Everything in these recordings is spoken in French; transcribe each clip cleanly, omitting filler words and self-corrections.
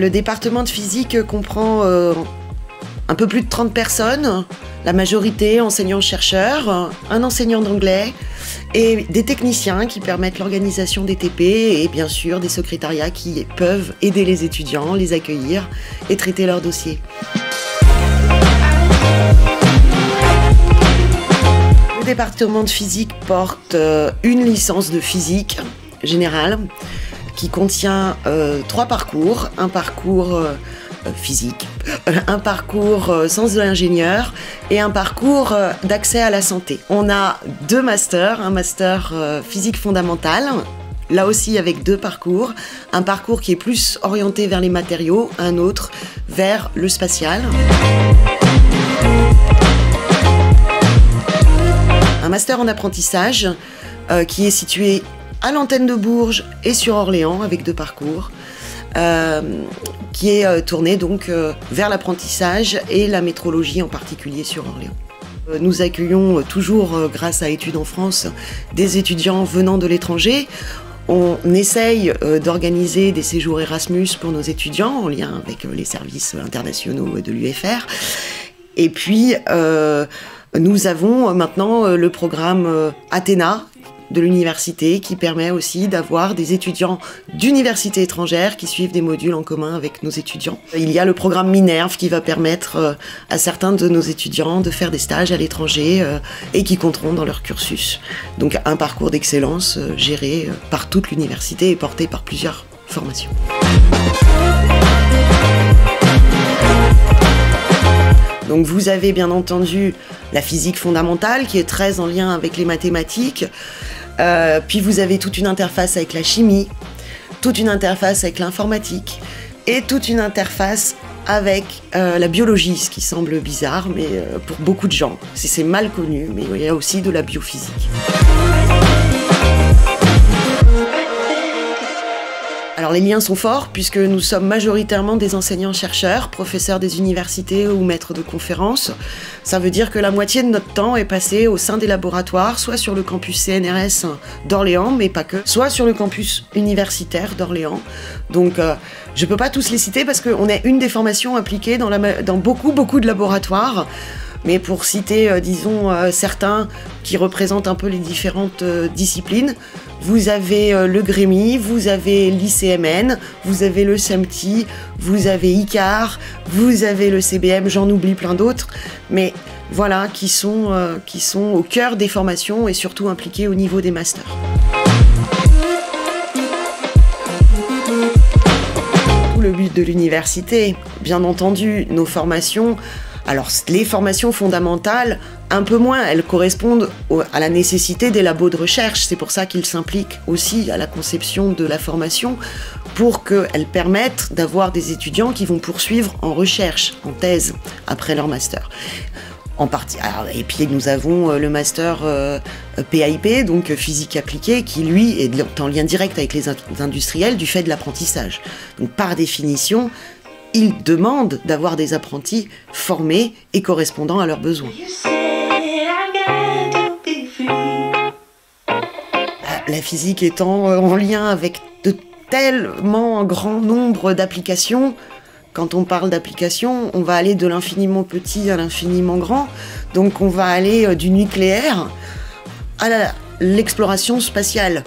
Le département de physique comprend un peu plus de 30 personnes, la majorité enseignants-chercheurs, un enseignant d'anglais et des techniciens qui permettent l'organisation des TP et bien sûr des secrétariats qui peuvent aider les étudiants, les accueillir et traiter leurs dossiers. Le département de physique porte une licence de physique générale qui contient 3 parcours, un parcours physique, un parcours sciences de l'ingénieur et un parcours d'accès à la santé. On a 2 masters, un master physique fondamentale, là aussi avec 2 parcours, un parcours qui est plus orienté vers les matériaux, un autre vers le spatial. Un master en apprentissage qui est situé à l'antenne de Bourges et sur Orléans avec 2 parcours, qui est tourné donc vers l'apprentissage et la métrologie en particulier sur Orléans. Nous accueillons toujours, grâce à Études en France, des étudiants venant de l'étranger. On essaye d'organiser des séjours Erasmus pour nos étudiants en lien avec les services internationaux de l'UFR. Et puis, nous avons maintenant le programme Athéna de l'université qui permet aussi d'avoir des étudiants d'universités étrangères qui suivent des modules en commun avec nos étudiants. Il y a le programme Minerve qui va permettre à certains de nos étudiants de faire des stages à l'étranger et qui compteront dans leur cursus. Donc un parcours d'excellence géré par toute l'université et porté par plusieurs formations. Donc vous avez bien entendu la physique fondamentale qui est très en lien avec les mathématiques, puis vous avez toute une interface avec la chimie, toute une interface avec l'informatique et toute une interface avec la biologie, ce qui semble bizarre mais pour beaucoup de gens. C'est mal connu, mais il y a aussi de la biophysique. Alors les liens sont forts puisque nous sommes majoritairement des enseignants-chercheurs, professeurs des universités ou maîtres de conférences. Ça veut dire que la moitié de notre temps est passé au sein des laboratoires, soit sur le campus CNRS d'Orléans, mais pas que, soit sur le campus universitaire d'Orléans. Donc je ne peux pas tous les citer parce qu'on est une des formations impliquées dans beaucoup de laboratoires. Mais pour citer, disons, certains qui représentent un peu les différentes disciplines, vous avez le GREMI, vous avez l'ICMN, vous avez le SEMTI, vous avez ICAR, vous avez le CBM, j'en oublie plein d'autres, mais voilà, qui sont au cœur des formations et surtout impliqués au niveau des masters. Le but de l'université, bien entendu, nos formations. Alors les formations fondamentales, un peu moins, elles correspondent à la nécessité des labos de recherche. C'est pour ça qu'ils s'impliquent aussi à la conception de la formation pour qu'elles permettent d'avoir des étudiants qui vont poursuivre en recherche, en thèse, après leur master. Et puis nous avons le master PAIP, donc physique appliquée, qui lui est en lien direct avec les industriels du fait de l'apprentissage. Donc par définition, ils demandent d'avoir des apprentis formés et correspondant à leurs besoins. La physique étant en lien avec de tellement grand nombre d'applications, quand on parle d'applications, on va aller de l'infiniment petit à l'infiniment grand. Donc on va aller du nucléaire à l'exploration spatiale.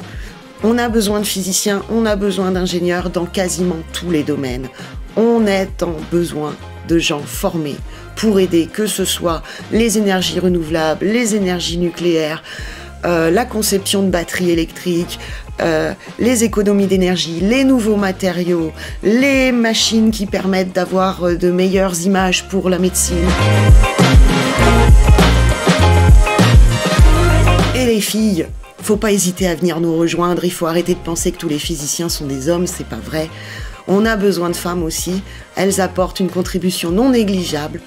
On a besoin de physiciens, on a besoin d'ingénieurs dans quasiment tous les domaines. On est en besoin de gens formés pour aider, que ce soit les énergies renouvelables, les énergies nucléaires, la conception de batteries électriques, les économies d'énergie, les nouveaux matériaux, les machines qui permettent d'avoir de meilleures images pour la médecine. Et les filles, faut pas hésiter à venir nous rejoindre, il faut arrêter de penser que tous les physiciens sont des hommes, c'est pas vrai. On a besoin de femmes aussi, elles apportent une contribution non négligeable